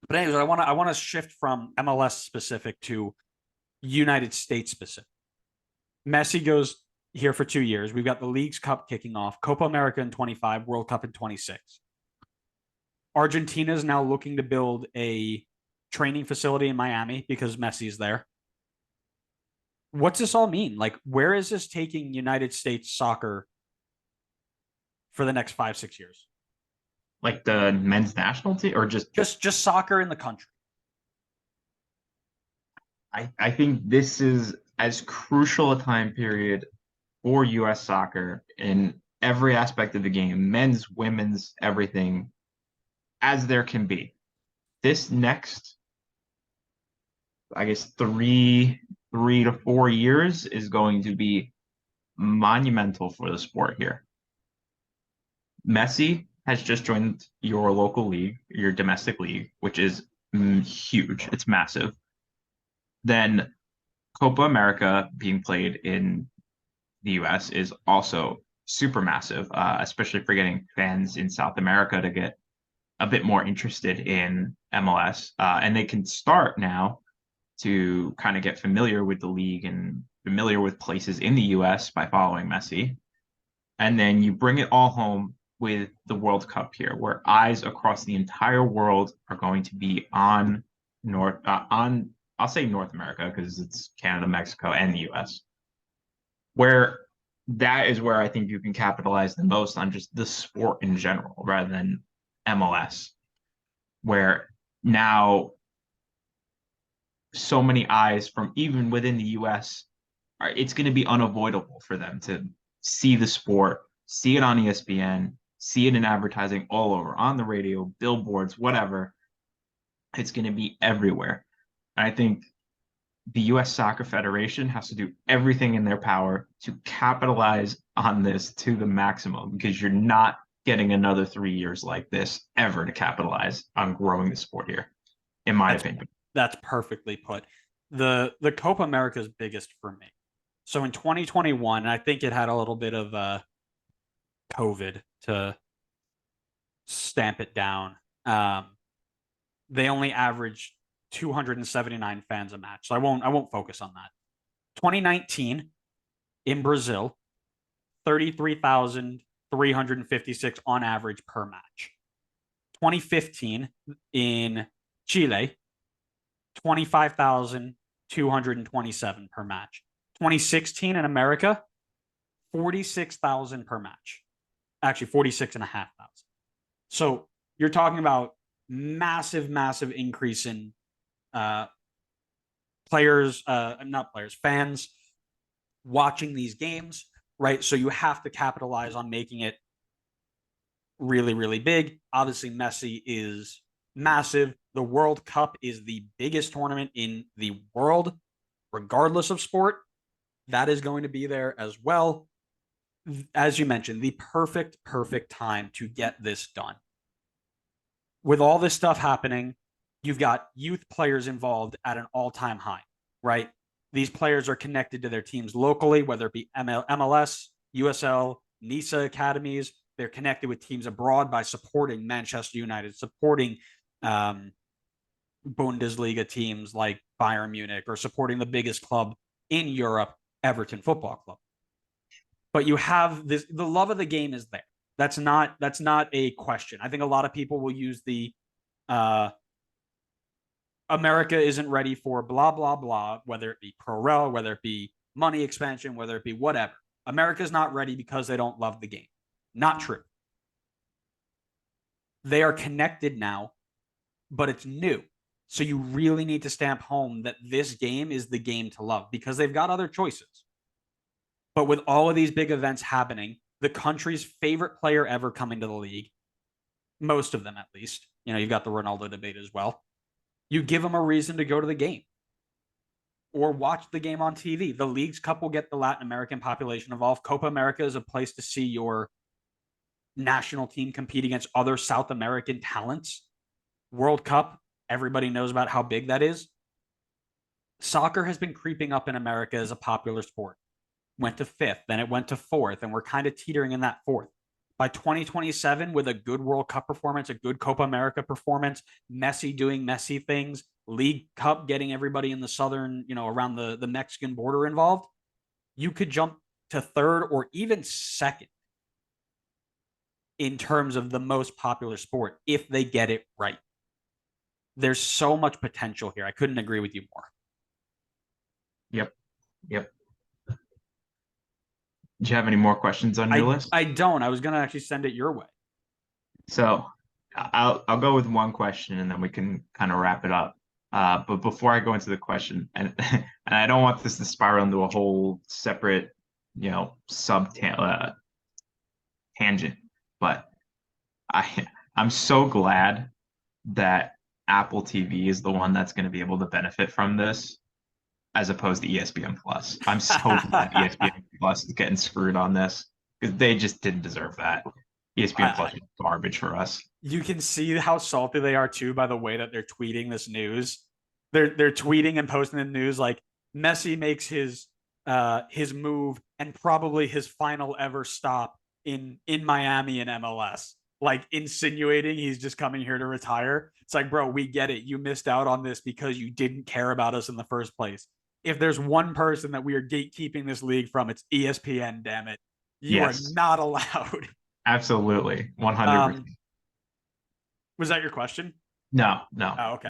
But anyways, I want to shift from MLS specific to United States specific. Messi goes here for 2 years. We've got the League's Cup kicking off, Copa America in 25, World Cup in 26. Argentina is now looking to build a training facility in Miami because Messi's there. What's this all mean? Like, where is this taking United States soccer for the next 5, 6 years? Like the men's national team, or just Just soccer in the country. I think this is as crucial a time period for US soccer in every aspect of the game, men's, women's, everything, as there can be. This next, I guess, three to 4 years is going to be monumental for the sport here. Messi has just joined your local league, your domestic league, which is huge. It's massive. Then Copa America being played in the US is also super massive, especially for getting fans in South America to get a bit more interested in MLS. And they can start now to kind of get familiar with the league and familiar with places in the US by following Messi. And then you bring it all home with the World Cup here, where eyes across the entire world are going to be on I'll say North America because it's Canada, Mexico, and the US, where that is where I think you can capitalize the most on just the sport in general rather than MLS, where now so many eyes from even within the US it's going to be unavoidable for them to see the sport, see it on ESPN, see it in advertising all over, on the radio, billboards, whatever. It's going to be everywhere. And I think the US Soccer Federation has to do everything in their power to capitalize on this to the maximum because you're not getting another 3 years like this ever to capitalize on growing the sport here, in my That's opinion. that's perfectly put. The Copa America is biggest for me. So in 2021, I think it had a little bit of COVID to stamp it down. They only averaged 279 fans a match, so I won't focus on that. 2019 in Brazil, 33,356 on average per match. 2015 in Chile, 25,227 per match. 2016 in America, 46,000 per match. Actually, 46,500. So you're talking about massive, massive increase in uh, players, not players, fans watching these games, right? So you have to capitalize on making it really, really big. Obviously, Messi is massive. The World Cup is the biggest tournament in the world, regardless of sport. That is going to be there as well. As you mentioned, the perfect, perfect time to get this done. With all this stuff happening, you've got youth players involved at an all-time high, right? These players are connected to their teams locally, whether it be MLS, USL, NISA academies. They're connected with teams abroad by supporting Manchester United, supporting um, Bundesliga teams like Bayern Munich, or supporting the biggest club in Europe, Everton Football Club. But you have this, the love of the game is there. That's not a question. I think a lot of people will use the uh, America isn't ready for blah blah blah, whether it be pro rel, whether it be money expansion, whether it be whatever. America's not ready because they don't love the game. Not true. They are connected now, but it's new. So you really need to stamp home that this game is the game to love because they've got other choices. But with all of these big events happening, the country's favorite player ever coming to the league, most of them at least, you've got the Ronaldo debate as well. You give them a reason to go to the game or watch the game on TV. The League's Cup will get the Latin American population involved. Copa America is a place to see your national team compete against other South American talents. World Cup, everybody knows about how big that is. Soccer has been creeping up in America as a popular sport. Went to fifth, then it went to fourth, and we're kind of teetering in that fourth. By 2027, with a good World Cup performance, a good Copa America performance, Messi doing Messi things, League Cup getting everybody in the southern, around the Mexican border involved, you could jump to third or even second in terms of the most popular sport if they get it right. There's so much potential here. I couldn't agree with you more. Yep. Yep. Do you have any more questions on your list? I don't. I was gonna actually send it your way. So I'll go with one question and then we can kind of wrap it up. But before I go into the question, and and I don't want this to spiral into a whole separate, sub tangent, but I'm so glad that Apple TV is the one that's going to be able to benefit from this, as opposed to ESPN Plus. I'm so glad ESPN Plus is getting screwed on this because they just didn't deserve that. ESPN Plus is garbage for us. You can see how salty they are too by the way that they're tweeting this news. They're tweeting and posting the news like Messi makes his move and probably his final ever stop in Miami in MLS, like insinuating he's just coming here to retire. It's like, bro, we get it. You missed out on this because you didn't care about us in the first place. If there's one person that we are gatekeeping this league from, it's ESPN, damn it. You are not allowed. Absolutely. 100%. Was that your question? No, no. Oh, okay.